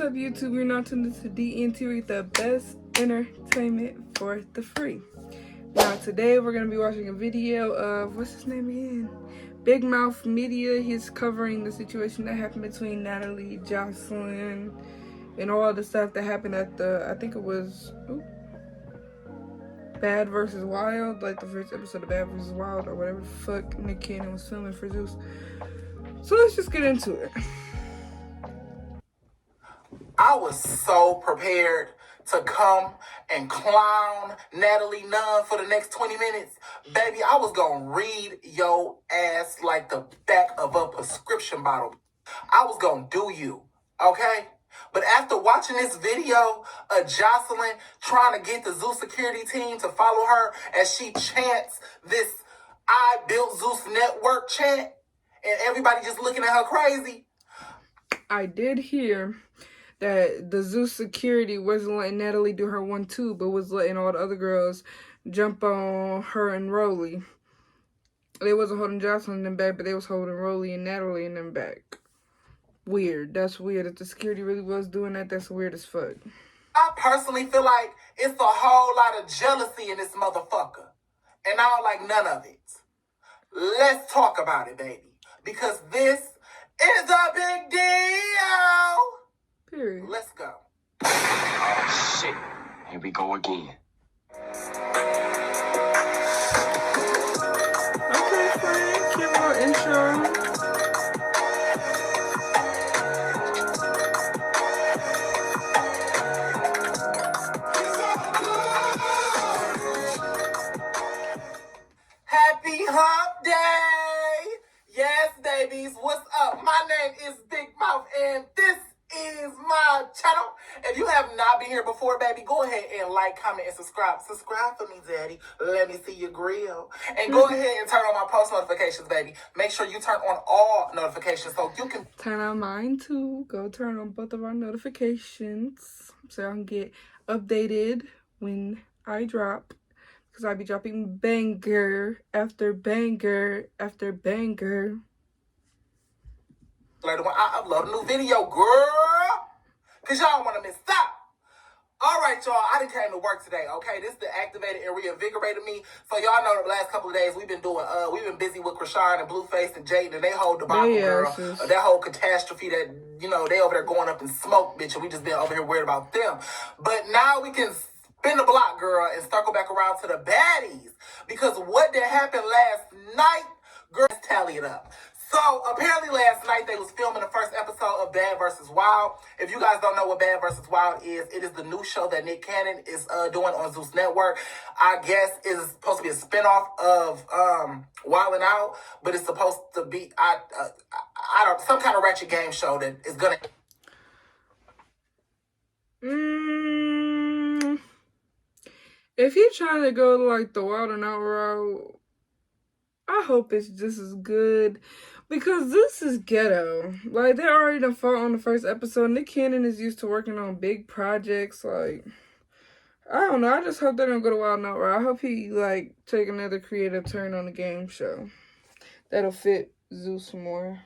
up, YouTube? You're not tuned into DNT, the best entertainment for the free. Now, today we're going to be watching a video of, what's his name again? Big Mouth Media. He's covering the situation that happened between Natalie, Joseline, and all the stuff that happened at the, I think it was, Bad vs. Wild, like the first episode of Bad vs. Wild, or whatever the fuck Nick Cannon was filming for Zeus. So let's just get into it. I was so prepared to come and clown Natalie Nunn for the next 20 minutes. Baby, I was gonna read your ass like the back of a prescription bottle. I was gonna do you, okay? But after watching this video of Joseline trying to get the Zeus security team to follow her as she chants this I Built Zeus Network chant, and everybody just looking at her crazy. I did hear that the Zeus security wasn't letting Natalie do her 1-2, but was letting all the other girls jump on her and Rolly. They wasn't holding Joseline and them back, but they was holding Rolly and Natalie and them back. Weird. That's weird. If the security really was doing that, that's weird as fuck. I personally feel like it's a whole lot of jealousy in this motherfucker. And I don't like none of it. Let's talk about it, baby. Because this is a big deal. Period. Let's go. Oh, shit. Here we go again. Okay, Frank. Cute little intro. Happy Hump Day! Yes, babies, what's up? My name is Big Mouth, and this is my channel. If you have not been here before, baby, go ahead and like, comment, and subscribe. Subscribe for me, daddy. Let me see your grill. And go ahead and turn on my post notifications, baby. Make sure you turn on all notifications so you can Turn on mine too. Go turn on both of our notifications so I can get updated when I drop. Because I'll be dropping banger after banger after banger. later when I upload a new video, girl. Because y'all want to miss out. All right, y'all. I done came to work today, okay? This done activated and reinvigorated me. So y'all know the last couple of days we've been busy with Krishan and Blueface and Jaden and they whole debacle, girl. That whole catastrophe that, you know, they over there going up in smoke, bitch, and we just been over here worried about them. But now we can spin the block, girl, and circle back around to the baddies. Because what did happen last night, girl, let's tally it up. So, apparently last night they was filming the first episode of Bad vs. Wild. If you guys don't know what Bad vs. Wild is, it is the new show that Nick Cannon is doing on Zeus Network. I guess it is supposed to be a spinoff of Wild 'N Out, but it's supposed to be I don't some kind of ratchet game show that is gonna. If you're trying to go like the Wild 'N Out route, I hope it's just as good. Because this is ghetto. Like, they already done fought on the first episode. Nick Cannon is used to working on big projects. Like, I don't know. I just hope they don't go to Wild 'N Out route. I hope he, like, take another creative turn on the game show. That'll fit Zeus more.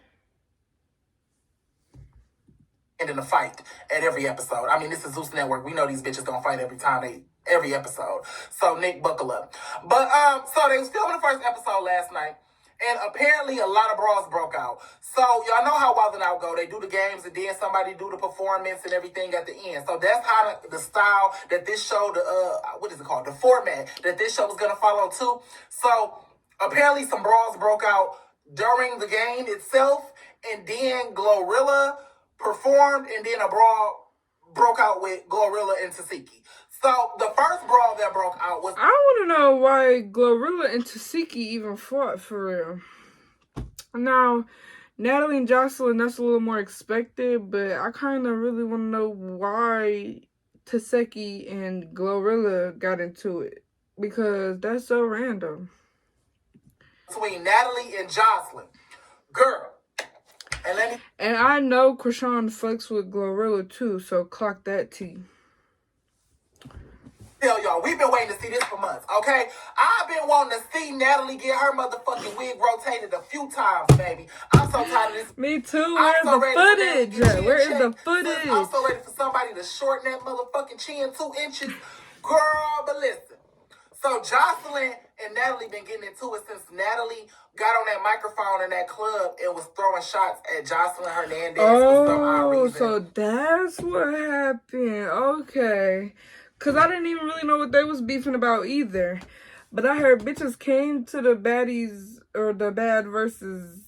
And in a fight at every episode. I mean, this is Zeus Network. We know these bitches gonna fight every episode. So Nick, buckle up. But so they was filming the first episode last night, and apparently a lot of brawls broke out. So y'all know how Wild 'N Out go. They do the games and then somebody do the performance and everything at the end. So that's how the style that this show, what is it called? The format that this show was gonna follow too. So apparently some brawls broke out during the game itself, and then GLORILLA performed, and then a brawl broke out with GLORILLA and TEESHIKI. So the first brawl that broke out was... I want to know why GLORILLA and TEESHIKI even fought, for real. Now, Natalie and Joseline, that's a little more expected, but I kind of really want to know why TEESHIKI and GLORILLA got into it. Because that's so random. Between Natalie and Joseline. Girl. And I know Krishan fucks with GLORILLA too, so clock that T. tell y'all, we've been waiting to see this for months, okay? I've been wanting to see Natalie get her motherfucking wig rotated a few times, baby. I'm so tired of this. Me too. I'm Where's so the ready for Natalie to get footage? chin Where is checked. the Sis, footage? I'm so ready for somebody to shorten that motherfucking chin 2 inches. Girl, but listen. So Joseline and Natalie been getting into it since Natalie got on that microphone in that club and was throwing shots at Joseline Hernandez for some odd reason. So that's what happened. Okay. Because I didn't even really know what they was beefing about either. But I heard bitches came to the baddies or the bad versus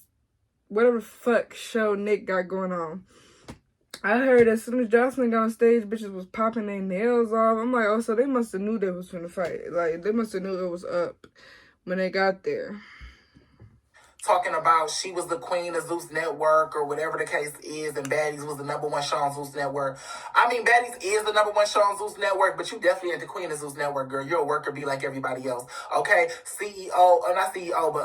whatever fuck show Nick got going on. I heard as soon as Joseline got on stage, bitches was popping their nails off. I'm like, oh, so they must have knew they was finna fight. Like, they must have knew it was up when they got there. Talking about she was the queen of Zeus Network or whatever the case is, and Baddies was the #1 show on Zeus Network. I mean, Baddies is the #1 show on Zeus Network, but you definitely ain't the queen of Zeus Network, girl. You're a worker, be like everybody else, okay? CEO, not CEO, but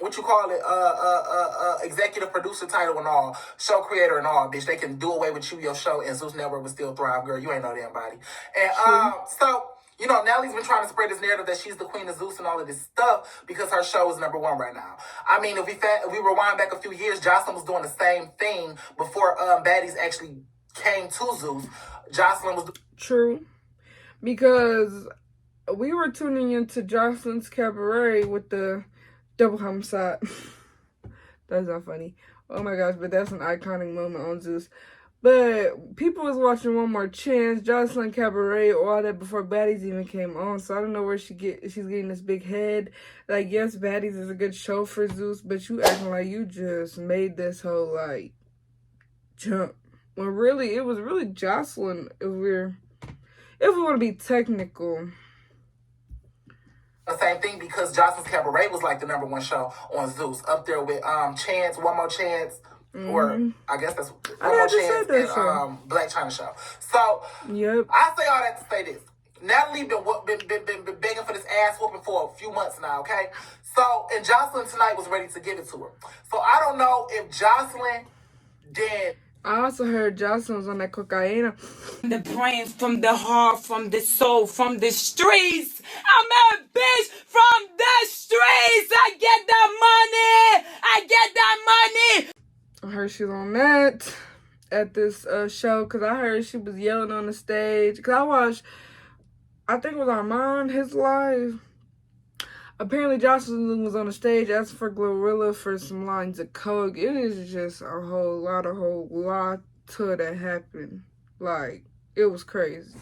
what you call it? Executive producer title and all, show creator and all, bitch. They can do away with you, your show, and Zeus Network would still thrive, girl. You ain't no damn body. And so. You know, Natalie's been trying to spread this narrative that she's the queen of Zeus and all of this stuff because her show is #1 right now. I mean, if we rewind back a few years, Joseline was doing the same thing before Baddies actually came to Zeus. Joseline was... True. Because we were tuning into Joseline's Cabaret with the double homicide. That's not funny. Oh my gosh, but that's an iconic moment on Zeus. But people was watching One More Chance, Joseline Cabaret, all that before Baddies even came on. So I don't know where she's getting this big head. Like, yes, Baddies is a good show for Zeus, but you acting like you just made this whole, like, jump. When really, it was really Joseline, if we want to be technical. The same thing because Joseline's Cabaret was like the #1 show on Zeus. Up there with Chance, One More Chance. Or I guess that's One More Chance and Black China Show. So yep. I say all that to say this: Natalie been begging for this ass whooping for a few months now. Okay, so and Joseline tonight was ready to give it to her. So I don't know if Joseline did. I also heard Joseline was on that cocaine. The brain, from the heart, from the soul, from the streets. I'm a bitch from the streets. I get that money. I get that money. I heard she was on that at this show because I heard she was yelling on the stage. Because I watched, I think it was Armand, his live. Apparently Joseline was on the stage asking for GLORILLA for some lines of coke. It is just a whole lot to that happened. Like, it was crazy.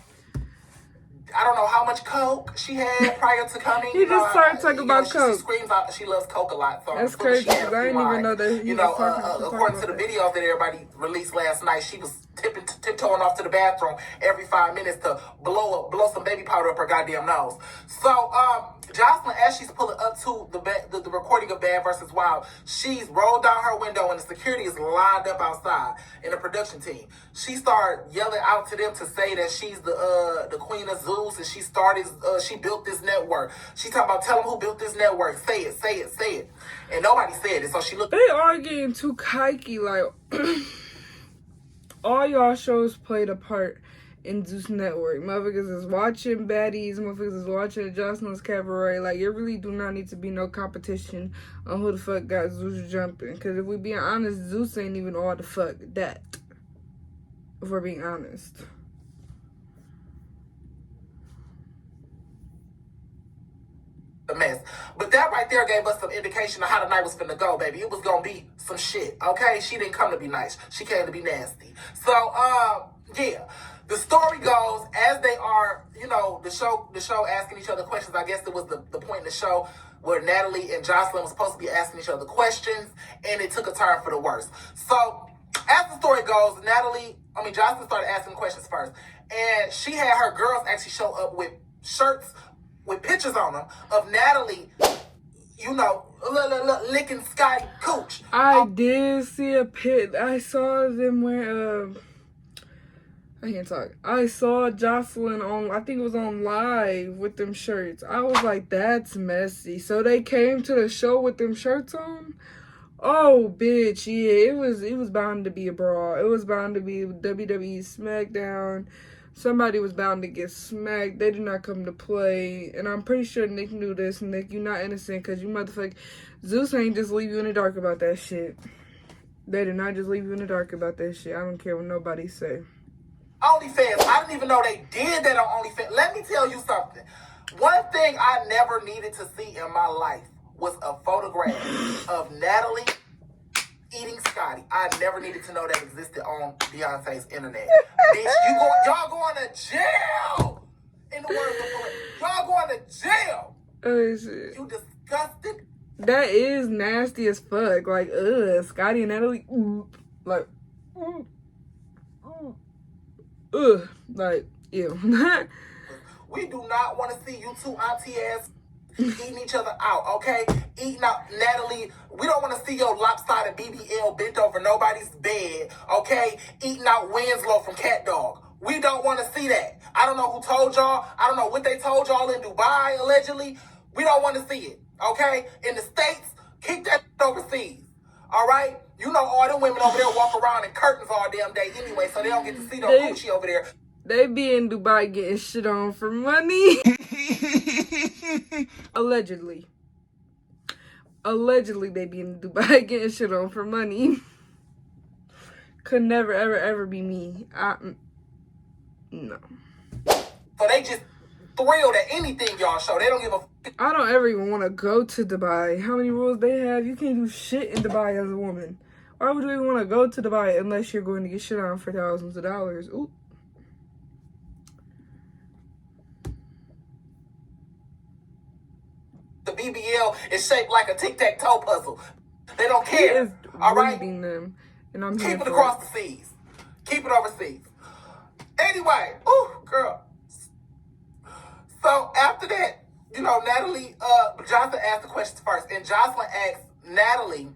I don't know how much coke she had prior to coming. He just started talking about coke. She screams out she loves coke a lot. So that's crazy. I didn't even know that. According to the videos that everybody released last night, she was tiptoeing off to the bathroom every 5 minutes to blow some baby powder up her goddamn nose. So Joseline, as she's pulling up to the recording of Bad vs. Wild, she's rolled down her window and the security is lined up outside in the production team. She started yelling out to them to say that she's the queen of Zeus and she built this network. She talking about tell them who built this network. Say it, say it, say it. And nobody said it. So she looked. They are getting too kikey. Like all y'all shows played a part in Zeus Network. Motherfuckers is watching Baddies. Motherfuckers is watching Joseline's Cabaret. Like, it really do not need to be no competition on who the fuck got Zeus jumping. Because if we being honest, Zeus ain't even all the fuck that. If we're being honest. A mess. But that right there gave us some indication of how the night was finna go, baby. It was gonna be some shit, okay? She didn't come to be nice. She came to be nasty. So, yeah. The story goes, as they are, you know, the show asking each other questions. I guess it was the point in the show where Natalie and Joseline was supposed to be asking each other questions, and it took a turn for the worse. So, as the story goes, Joseline started asking questions first, and she had her girls actually show up with shirts with pictures on them of Natalie, you know, licking Scotty cooch. I did see a pic. I saw them wear I can't talk. I saw Joseline on, I think it was on live with them shirts. I was like, that's messy. So they came to the show with them shirts on? Oh, bitch, yeah. It was bound to be a brawl. It was bound to be WWE SmackDown. somebody was bound to get smacked. They did not come to play. And I'm pretty sure Nick knew this. Nick, you're not innocent because you motherfucker. Zeus ain't just leave you in the dark about that shit. They did not just leave you in the dark about that shit. I don't care what nobody say. OnlyFans. I didn't even know they did that on OnlyFans. Let me tell you something. One thing I never needed to see in my life was a photograph of Natalie eating Scotty. I never needed to know that existed on Beyonce's internet. Bitch, y'all going to jail. In the words of the y'all going to jail. Oh, shit. You disgusted. That is nasty as fuck. Like, Scotty and Natalie, like, like, ew. We do not want to see you two auntie ass eating each other out, okay? Eating out, Natalie. We don't want to see your lopsided BBL bent over nobody's bed, okay? Eating out Winslow from Cat Dog. We don't want to see that. I don't know who told y'all. I don't know what they told y'all in Dubai, allegedly. We don't want to see it, okay? In the States, keep that overseas, all right? You know all them women over there walk around in curtains all damn day anyway, so they don't get to see no Gucci over there. They be in Dubai getting shit on for money. Allegedly. Allegedly, they be in Dubai getting shit on for money. Could never, ever, ever be me. No. So they just thrilled at anything y'all show. They don't give a I don't ever even want to go to Dubai. How many rules they have? You can't do shit in Dubai as a woman. Why would you even want to go to Dubai unless you're going to get shit on for thousands of dollars? Ooh. The BBL is shaped like a tic-tac-toe puzzle. They don't care. All right? Them, and I'm keep it across the seas. Keep it overseas. Anyway, ooh, girl. So after that, you know, Natalie, Jocelyn asked the questions first. And Jocelyn asked Natalie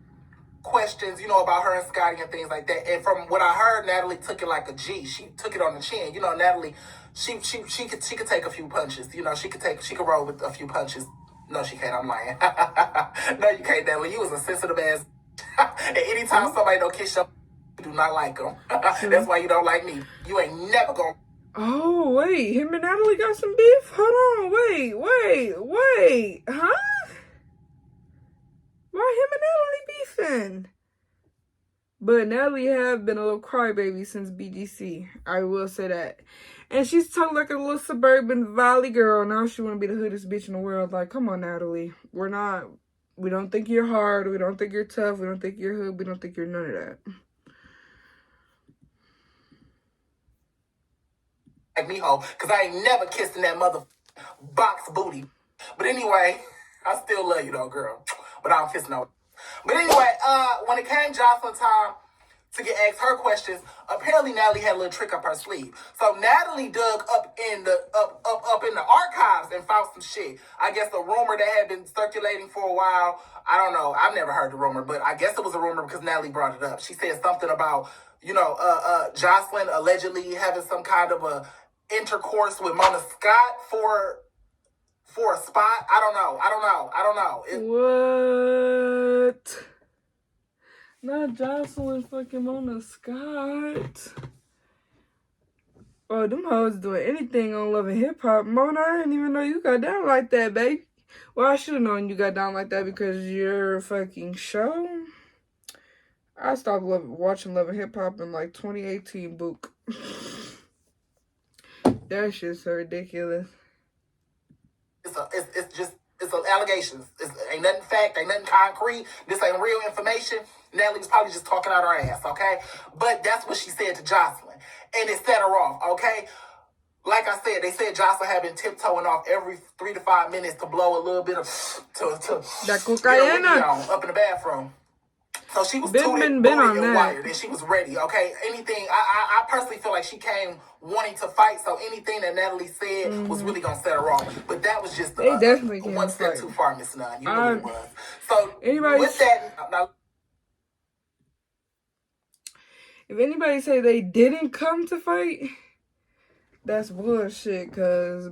questions, you know, about her and Scotty and things like that. And from what I heard, Natalie took it like a G. She took it on the chin. You know, Natalie, she could take a few punches. You know, she could roll with a few punches. No, she can't. I'm lying. No, you can't, Natalie. You was a sensitive ass. And anytime somebody don't kiss you, you do not like them. That's why you don't like me. You ain't never gonna. Oh, wait. Him and Natalie got some beef? Hold on. Wait. Huh? Why him and Natalie beefing? But Natalie have been a little crybaby since BGC. I will say that. And she's talking like a little suburban valley girl. Now she want to be the hoodest bitch in the world. Like, come on, Natalie. We don't think you're hard. We don't think you're tough. We don't think you're hood. We don't think you're none of that. Like me, ho, because I ain't never kissed in that mother box booty. But anyway, I still love you though, girl. But I don't kiss no. But anyway, when it came Jocelyn time to get asked her questions, apparently Natalie had a little trick up her sleeve. So Natalie dug up in the archives and found some shit. I guess a rumor that had been circulating for a while. I don't know. I've never heard the rumor, but I guess it was a rumor because Natalie brought it up. She said something about, you know, Jocelyn allegedly having some kind of a intercourse with Mona Scott for a spot. I don't know. What? Not Jocelyn fucking Mona Scott. Oh, them hoes doing anything on Love and Hip Hop. Mona, I didn't even know you got down like that, baby. Well, I should have known you got down like that because your fucking show. I stopped watching Love and Hip Hop in like 2018, book. That shit's so ridiculous. It's allegations. Ain't nothing fact, ain't nothing concrete. This ain't real information. Natalie was probably just talking out her ass, okay? But that's what she said to Jocelyn. And it set her off, okay? Like I said, they said Jocelyn had been tiptoeing off every 3 to 5 minutes to blow a little bit of that cocaine up in the bathroom. So she was been on that. Wired, and she was ready, okay? Anything, I personally feel like she came wanting to fight, so anything that Natalie said was really going to set her off. But that was just one step too far, Miss Nunn. You know what it was. So with that, now, if anybody say they didn't come to fight, that's bullshit, because,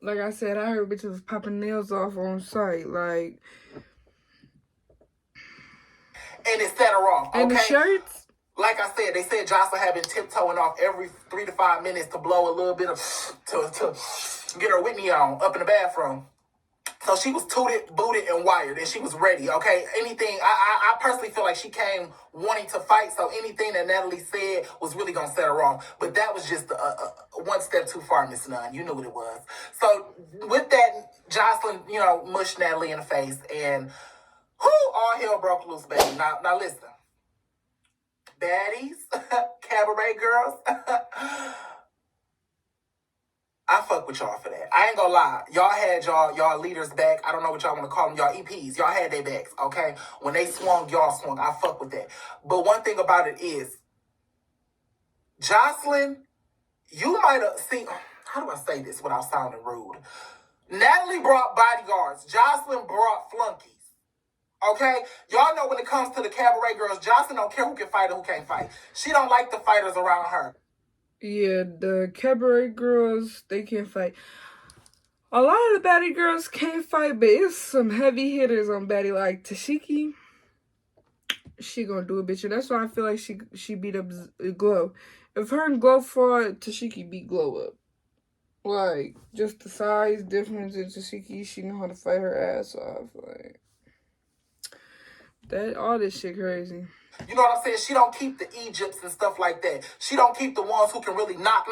like I said, I heard bitches was popping nails off on site, like... And it set her off, okay? And the shirts? Like I said, they said Jocelyn had been tiptoeing off every 3 to 5 minutes to blow a little bit of to get her Whitney on up in the bathroom. So she was tooted, booted, and wired, and she was ready, okay? Anything, I personally feel like she came wanting to fight, so anything that Natalie said was really going to set her off. But that was just one step too far, Miss Nunn. You knew what it was. So with that, Jocelyn, mushed Natalie in the face, and all hell broke loose, baby. Now listen. Baddies, cabaret girls, I fuck with y'all for that. I ain't gonna lie. Y'all had y'all leaders back. I don't know what y'all want to call them. Y'all EPs. Y'all had their backs, okay? When they swung, y'all swung. I fuck with that. But one thing about it is, Jocelyn, you might have seen, how do I say this without sounding rude? Natalie brought bodyguards. Jocelyn brought flunkies. Okay? Y'all know when it comes to the cabaret girls, Jocelyn don't care who can fight or who can't fight. She don't like the fighters around her. Yeah, the cabaret girls, they can't fight. A lot of the baddie girls can't fight, but it's some heavy hitters on baddie, like TEESHIKI. She gonna do it, bitch. And that's why I feel like she beat up Glow. If her and Glow fought, TEESHIKI beat Glow up. Like, just the size difference in TEESHIKI, she know how to fight her ass off. Like, all this shit crazy. You know what I'm saying? She don't keep the Egypts and stuff like that. She don't keep the ones who can really knock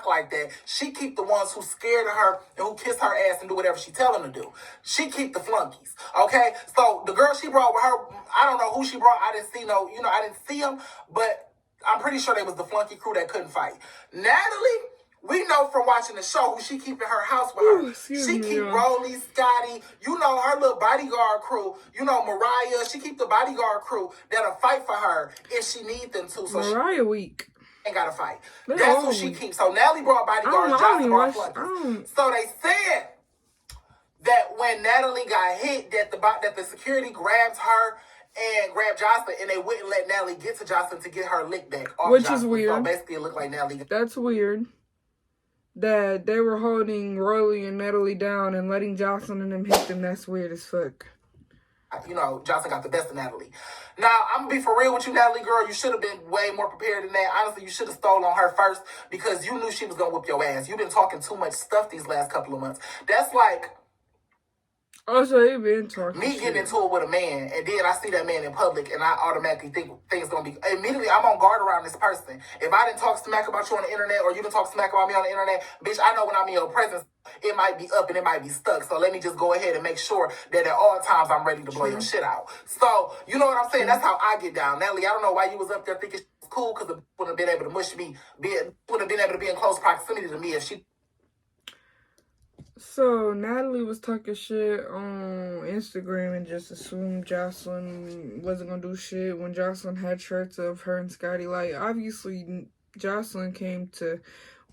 like that. She keep the ones who scared of her and who kiss her ass and do whatever she tell them to do. She keep the flunkies, okay? So the girl she brought with her, I don't know who she brought. I didn't see I didn't see them, but I'm pretty sure they was the flunky crew that couldn't fight. Natalie, we know from watching the show who she keep in her house with her. She keep Rolly, Scotty, her little bodyguard crew, Mariah. She keep the bodyguard crew that'll fight for her if she need them to. So Mariah weak. Ain't gotta fight. That's who she keeps. So Natalie brought bodyguards, Jocelyn brought flunkies. So they said that when Natalie got hit, that the security grabbed her and grabbed Jocelyn, and they wouldn't let Natalie get to Jocelyn to get her lick back off Which Jocelyn. is weird. So basically it looked like Natalie. That's weird. That they were holding Rolly and Natalie down and letting Jocelyn and them hit them. That's weird as fuck. Jocelyn got the best of Natalie. Now, I'm going to be for real with you, Natalie, girl. You should have been way more prepared than that. Honestly, you should have stolen on her first because you knew she was going to whip your ass. You've been talking too much stuff these last couple of months. That's like Also, you been talking me getting into it with a man, and then I see that man in public, and I automatically think things gonna be. Immediately, I'm on guard around this person. If I didn't talk smack about you on the internet, or you didn't talk smack about me on the internet, bitch, I know when I'm in your presence, it might be up and it might be stuck. So let me just go ahead and make sure that at all times I'm ready to blow your shit out. So, you know what I'm saying? That's how I get down. Natalie, I don't know why you was up there thinking she was cool, because it wouldn't have been able to mush me, wouldn't have been able to be in close proximity to me if she... So, Natalie was talking shit on Instagram and just assumed Jocelyn wasn't gonna do shit when Jocelyn had shirts of her and Scotty. Like, obviously, Jocelyn came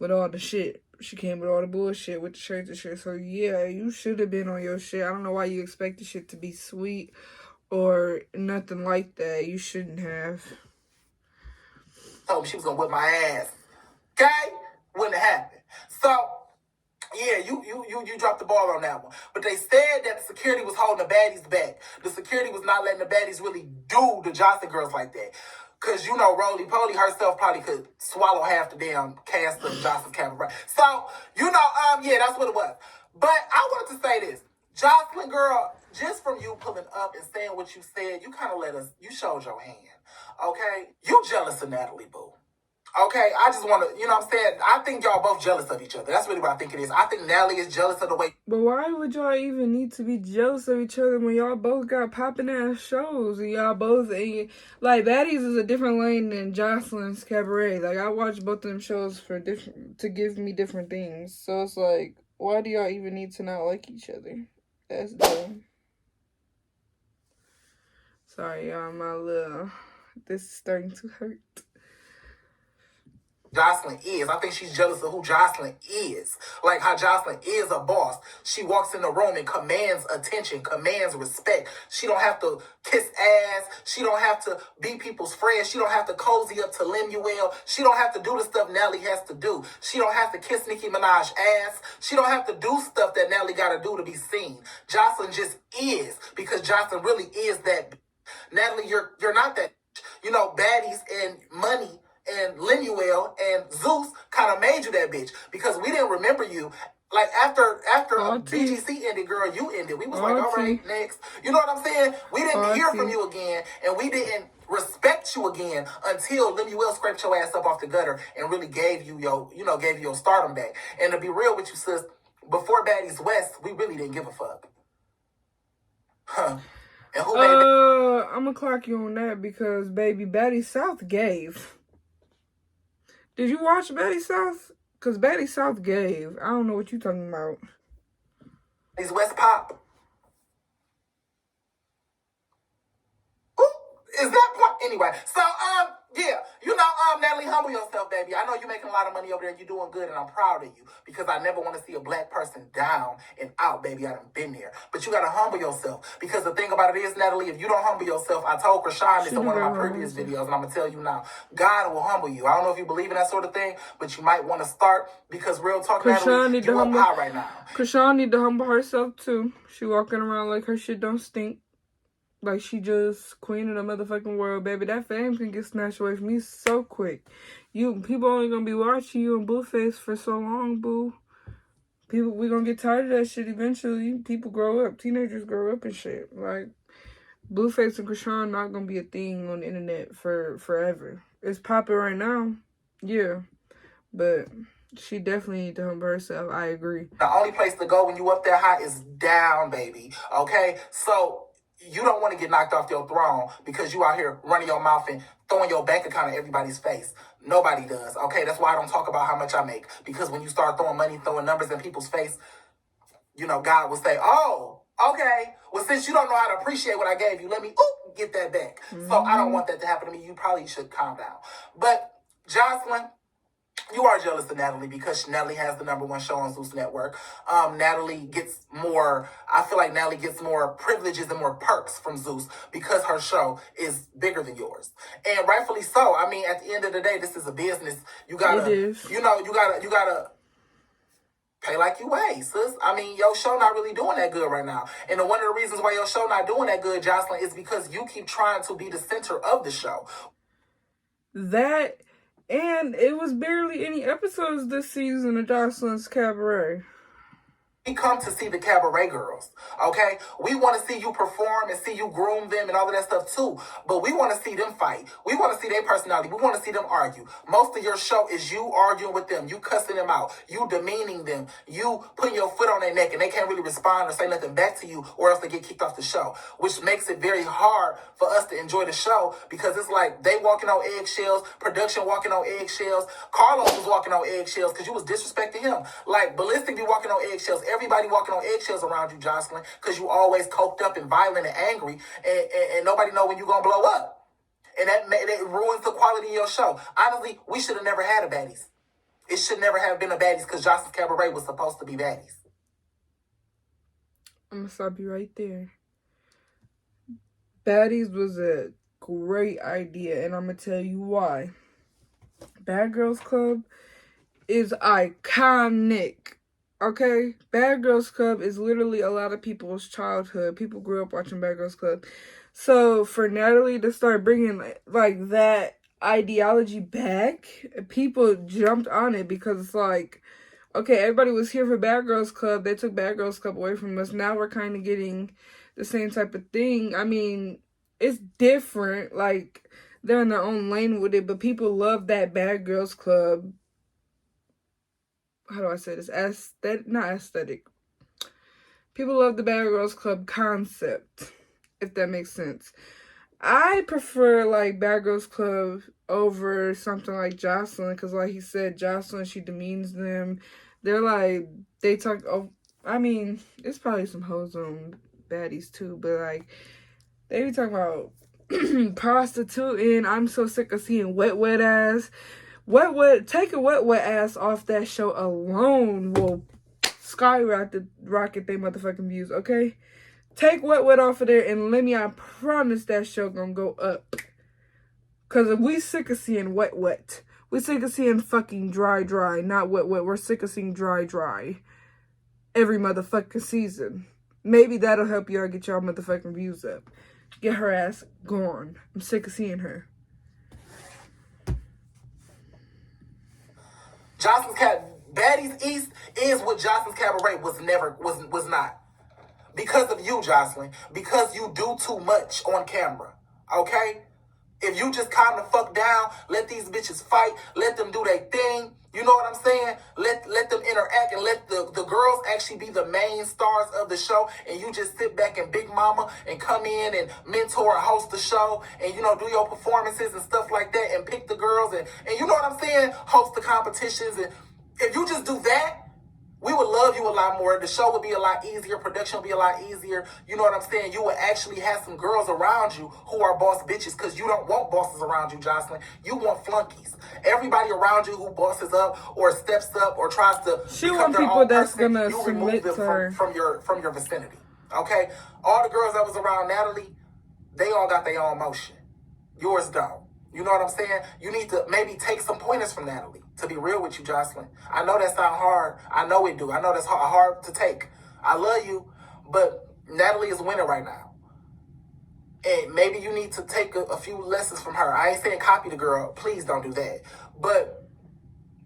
with all the shit. She came with all the bullshit with the shirts and shit. So, yeah, you should have been on your shit. I don't know why you expect the shit to be sweet or nothing like that. You shouldn't have. Told me she was gonna whip my ass. Okay? Wouldn't have happened. So... yeah, you dropped the ball on that one. But they said that the security was holding the baddies back. The security was not letting the baddies really do the Johnson girls like that. Because, Roly Poly herself probably could swallow half the damn cast of Johnson's Cabaret. So, yeah, that's what it was. But I wanted to say this. Jocelyn, girl, just from you pulling up and saying what you said, you kind of you showed your hand. Okay? You jealous of Natalie, boo. Okay, I just want to, what I'm saying? I think y'all both jealous of each other. That's really what I think it is. I think Natalie is jealous of the way... But why would y'all even need to be jealous of each other when y'all both got popping ass shows? And y'all both... like, Baddies is a different lane than Jocelyn's Cabaret. Like, I watch both of them shows to give me different things. So it's like, why do y'all even need to not like each other? That's dumb. Sorry, y'all, this is starting to hurt. Jocelyn is. I think she's jealous of who Jocelyn is. Like how Jocelyn is a boss. She walks in the room and commands attention, commands respect. She don't have to kiss ass. She don't have to be people's friend. She don't have to cozy up to Lemuel. She don't have to do the stuff Natalie has to do. She don't have to kiss Nicki Minaj ass. She don't have to do stuff that Natalie got to do to be seen. Jocelyn just is, because Jocelyn really is that. Natalie, you're not that. you know, baddies and money and Lemuel and Zeus kind of made you that bitch because we didn't remember you. Like after BGC ended, girl, you ended. We was like, all right, next. You know what I'm saying? We didn't hear from you again, and we didn't respect you again until Lemuel scraped your ass up off the gutter and really gave you your stardom back. And to be real with you, sis, before Baddies West, we really didn't give a fuck. Huh. And who made I'm gonna clock you on that because baby Baddie South gave. Did you watch Baddie South? Because Baddie South gave. I don't know what you talking about. Baddies West pop? Ooh, is that point? Anyway, so yeah, you know, Natalie, humble yourself, baby. I know you're making a lot of money over there. You're doing good, and I'm proud of you because I never want to see a black person down and out, baby. I done been there. But you got to humble yourself because the thing about it is, Natalie, if you don't humble yourself, I told Krishan this in one of my previous videos, and I'm going to tell you now, God will humble you. I don't know if you believe in that sort of thing, but you might want to start because real talk, Natalie, you up high right now. Krishan need to humble herself, too. She walking around like her shit don't stink. Like, she just queen of the motherfucking world, baby. That fame can get snatched away from you so quick. People only gonna be watching you in Blueface for so long, boo. We gonna get tired of that shit eventually. People grow up. Teenagers grow up and shit. Like, Blueface and Krishan not gonna be a thing on the internet for forever. It's popping right now. Yeah. But she definitely need to humble herself. I agree. The only place to go when you up that high is down, baby. Okay? So you don't want to get knocked off your throne because you out here running your mouth and throwing your bank account in everybody's face. Nobody does, okay? That's why I don't talk about how much I make. Because when you start throwing money, throwing numbers in people's face, you know, God will say, oh, okay. Well, since you don't know how to appreciate what I gave you, let me get that back. So I don't want that to happen to me. You probably should calm down. But, Jocelyn, you are jealous of Natalie because Natalie has the #1 show on Zeus Network. Natalie gets more, I feel like Natalie gets more privileges and more perks from Zeus because her show is bigger than yours. And rightfully so. I mean, at the end of the day, this is a business. You gotta, you gotta pay like you weigh, sis. I mean, your show not really doing that good right now. And one of the reasons why your show not doing that good, Jocelyn, is because you keep trying to be the center of the show. And it was barely any episodes this season of Jocelyn's Cabaret. We come to see the cabaret girls, okay? We want to see you perform and see you groom them and all of that stuff too. But we want to see them fight. We want to see their personality. We want to see them argue. Most of your show is you arguing with them, you cussing them out, you demeaning them, you putting your foot on their neck and they can't really respond or say nothing back to you or else they get kicked off the show, which makes it very hard for us to enjoy the show because it's like they walking on eggshells, production walking on eggshells, Carlos was walking on eggshells because you was disrespecting him. Like, Ballistic be walking on eggshells. Everybody walking on eggshells around you, Jocelyn, because you always coked up and violent and angry, and nobody know when you're going to blow up. And that ruins the quality of your show. Honestly, we should have never had a baddies. It should never have been a baddies because Jocelyn's Cabaret was supposed to be baddies. I'm going to stop you right there. Baddies was a great idea, and I'm going to tell you why. Bad Girls Club is iconic. Okay, Bad Girls Club is literally a lot of people's childhood. People grew up watching Bad Girls Club. So for Natalie to start bringing like that ideology back, people jumped on it because it's like, okay, everybody was here for Bad Girls Club. They took Bad Girls Club away from us. Now we're kind of getting the same type of thing. I mean, it's different. Like, they're in their own lane with it, but people love that Bad Girls Club. How do I say this? Not aesthetic. People love the Bad Girls Club concept, if that makes sense. I prefer, like, Bad Girls Club over something like Jocelyn, because, like he said, Jocelyn, she demeans them. They're, like, they talk, I mean, it's probably some hoes on baddies, too, but, like, they be talking about prostituting. I'm so sick of seeing wet ass. Take a wet ass off that show alone will skyrocket they motherfucking views, okay? Take wet off of there and I promise that show gonna go up. Cause we sick of seeing wet. We sick of seeing fucking dry, not wet. We're sick of seeing dry every motherfucking season. Maybe that'll help y'all get y'all motherfucking views up. Get her ass gone. I'm sick of seeing her. Baddies East is what Jocelyn's Cabaret was not. Because of you, Jocelyn. Because you do too much on camera. Okay? If you just calm the fuck down, let these bitches fight, let them do their thing. You know what I'm saying? Let them interact and let the girls actually be the main stars of the show. And you just sit back and big mama and come in and mentor and host the show and, do your performances and stuff like that and pick the girls and you know what I'm saying? Host the competitions. And if you just do that, we would love you a lot more. The show would be a lot easier. Production would be a lot easier. You know what I'm saying? You would actually have some girls around you who are boss bitches because you don't want bosses around you, Jocelyn. You want flunkies. Everybody around you who bosses up or steps up or tries to become their own person, you remove them from your vicinity. Okay? All the girls that was around Natalie, they all got their own motion. Yours don't. You know what I'm saying? You need to maybe take some pointers from Natalie. To be real with you, Jocelyn. I know that sounds hard. I know it do. I know that's hard to take. I love you, but Natalie is winning right now. And maybe you need to take a few lessons from her. I ain't saying copy the girl. Please don't do that. But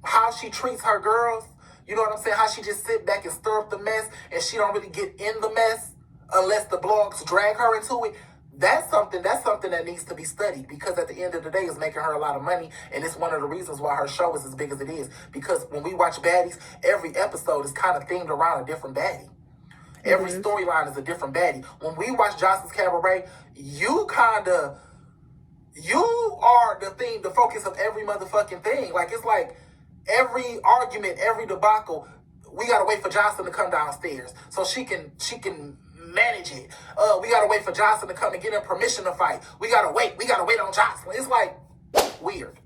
how she treats her girls, you know what I'm saying? How she just sit back and stir up the mess and she don't really get in the mess unless the blogs drag her into it. That's something that needs to be studied because at the end of the day, it's making her a lot of money. And it's one of the reasons why her show is as big as it is. Because when we watch baddies, every episode is kind of themed around a different baddie. Every storyline is a different baddie. When we watch Jocelyn's Cabaret, you are the theme, the focus of every motherfucking thing. Like, it's like every argument, every debacle, we got to wait for Jocelyn to come downstairs so she can manage it. We gotta wait for Jocelyn to come and get him permission to fight. We gotta wait on Jocelyn. It's like weird.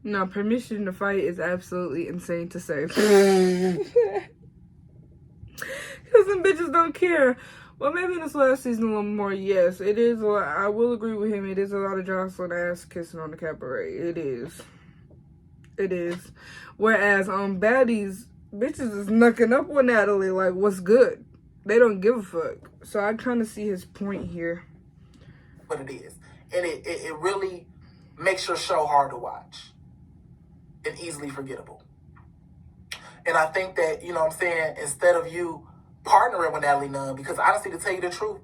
No, permission to fight is absolutely insane to say. Because them bitches don't care. Well, maybe in this last season a little more, yes. It is a lot. I will agree with him. It is a lot of Jocelyn ass kissing on the cabaret. It is. Whereas on baddies, bitches is knucking up with Natalie like, what's good? They don't give a fuck. So I kind of see his point here. But it is. And it really makes your show hard to watch. And easily forgettable. And I think that, you know what I'm saying, instead of you partnering with Natalie Nunn, because honestly, to tell you the truth,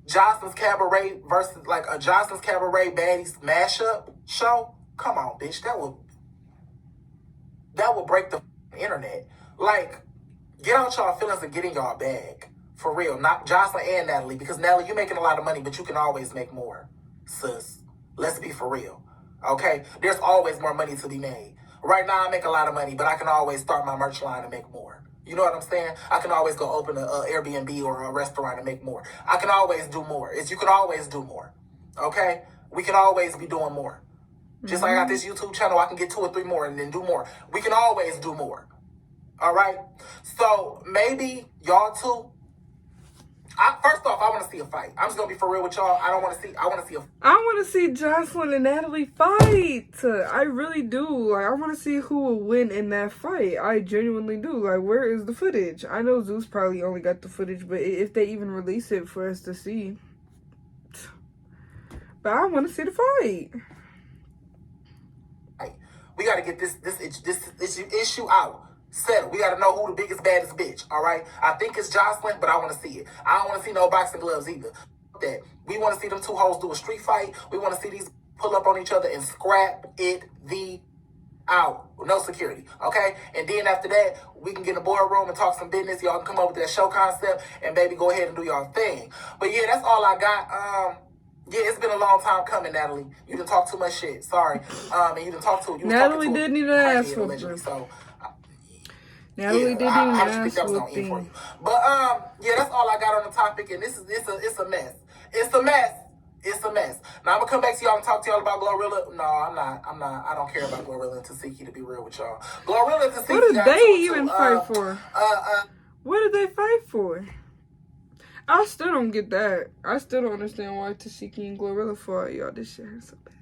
Jocelyn's Cabaret versus like a Jocelyn's Cabaret Baddies mashup show, come on, bitch. That would break the internet. Like, get out y'all feelings and get in y'all bag. For real. Not Jocelyn and Natalie. Because Natalie, you're making a lot of money, but you can always make more. Sis. Let's be for real. Okay? There's always more money to be made. Right now, I make a lot of money, but I can always start my merch line and make more. You know what I'm saying? I can always go open an Airbnb or a restaurant and make more. I can always do more. You can always do more. Okay? We can always be doing more. Just like I got this YouTube channel, I can get 2 or 3 more and then do more. We can always do more. All right? So maybe y'all too. First off, I want to see a fight. I'm just going to be for real with y'all. I want to see a I want to see Jocelyn and Natalie fight. I really do. Like, I want to see who will win in that fight. I genuinely do. Like, where is the footage? I know Zeus probably only got the footage, but if they even release it for us to see. But I want to see the fight. We got to get this issue out. Settle. We got to know who the biggest, baddest bitch, all right? I think it's Jocelyn, but I want to see it. I don't want to see no boxing gloves either. That. We want to see them 2 hoes do a street fight. We want to see these pull up on each other and scrap it out. No security, okay? And then after that, we can get in the boardroom and talk some business. Y'all can come up with that show concept and baby, go ahead and do y'all thing. But yeah, that's all I got. Yeah, it's been a long time coming, Natalie. You done talk too much shit. Sorry. And you done talk too. Natalie didn't even ask for it. So. Natalie didn't even ask for it. But yeah, that's all I got on the topic, and it's a mess. It's a mess. Now I'm gonna come back to y'all and talk to y'all about GLORILLA. No, I'm not. I don't care about GLORILLA and TEESHIKI, to be real with y'all. GLORILLA and TEESHIKI. What did they even fight for? What did they fight for? I still don't get that. I still don't understand why TEESHIKI and GLORILLA fought. Y'all, this shit is so bad.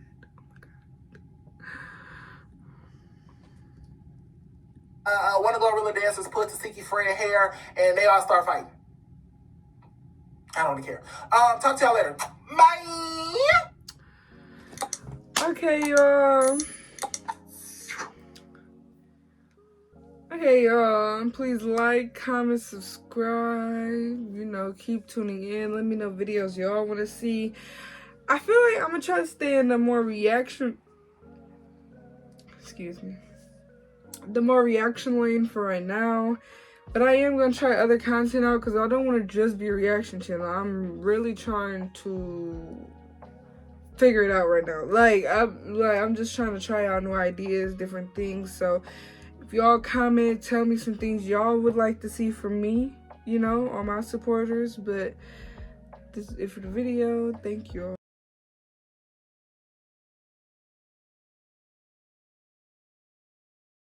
One of GLORILLA dancers put TEESHIKI friend hair, and they all start fighting. I don't really care. Talk to y'all later. Bye. Okay, y'all. Okay, y'all, please like, comment, subscribe, you know, keep tuning in. Let me know videos y'all want to see. I feel like I'm gonna try to stay in the more reaction lane for right now. But I am gonna try other content out because I don't want to just be a reaction channel. I'm really trying to figure it out right now. I'm just trying to try out new ideas, different things. So if y'all comment, tell me some things y'all would like to see from me, you know, all my supporters. But this is it for the video. Thank you all.